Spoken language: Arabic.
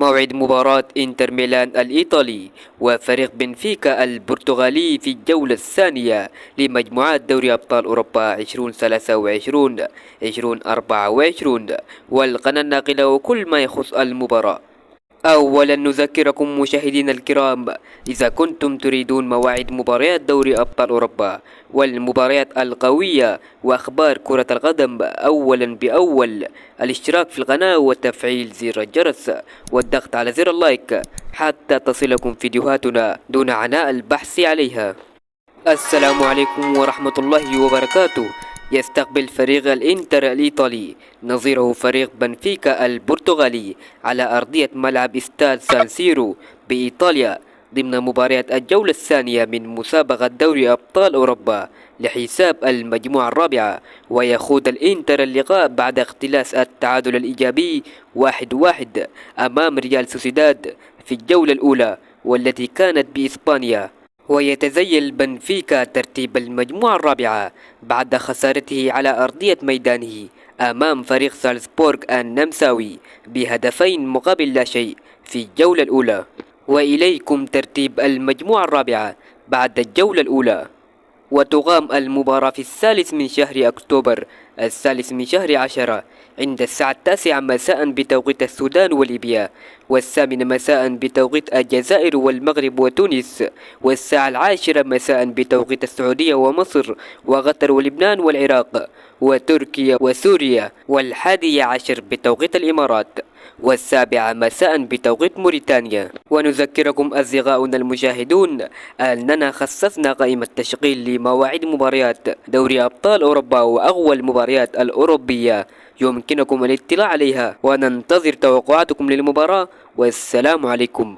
موعد مباراة إنتر ميلان الإيطالي وفريق بنفيكا البرتغالي في الجولة الثانية لمجموعات دوري أبطال أوروبا 2023 2024 والقناة الناقلة وكل ما يخص المباراة. أولا نذكركم مشاهدينا الكرام، إذا كنتم تريدون مواعيد مباريات دوري أبطال أوروبا والمباريات القوية وأخبار كرة القدم أولا بأول، الاشتراك في القناة وتفعيل زر الجرس والضغط على زر اللايك حتى تصلكم فيديوهاتنا دون عناء البحث عليها. السلام عليكم ورحمة الله وبركاته. يستقبل فريق الإنتر الإيطالي نظيره فريق بنفيكا البرتغالي على أرضية ملعب استاد سان سيرو بإيطاليا ضمن مباريات الجولة الثانية من مسابقة دوري أبطال أوروبا لحساب المجموعة الرابعة، ويخوض الإنتر اللقاء بعد اختلاس التعادل الإيجابي 1-1 أمام ريال سوسيداد في الجولة الأولى والتي كانت بإسبانيا. ويتزيل بنفيكا ترتيب المجموعة الرابعة بعد خسارته على أرضية ميدانه أمام فريق سالزبورغ النمساوي بهدفين مقابل لا شيء في الجولة الأولى. وإليكم ترتيب المجموعة الرابعة بعد الجولة الأولى. وتقام المباراة في الثالث من شهر أكتوبر الثالث من شهر 10 عند الساعة 9 مساء بتوقيت السودان وليبيا، والثامنة مساء بتوقيت الجزائر والمغرب وتونس، والساعة 10 مساء بتوقيت السعودية ومصر وقطر ولبنان والعراق وتركيا وسوريا، وال11 بتوقيت الإمارات، والسابعة مساء بتوقيت موريتانيا. ونذكركم أصدقاؤنا المشاهدون أننا خصصنا قائمة تشغيل لمواعيد مباريات دوري أبطال أوروبا وأقوى المباريات الأوروبية يمكنكم الاطلاع عليها، وننتظر توقعاتكم للمباراة، والسلام عليكم.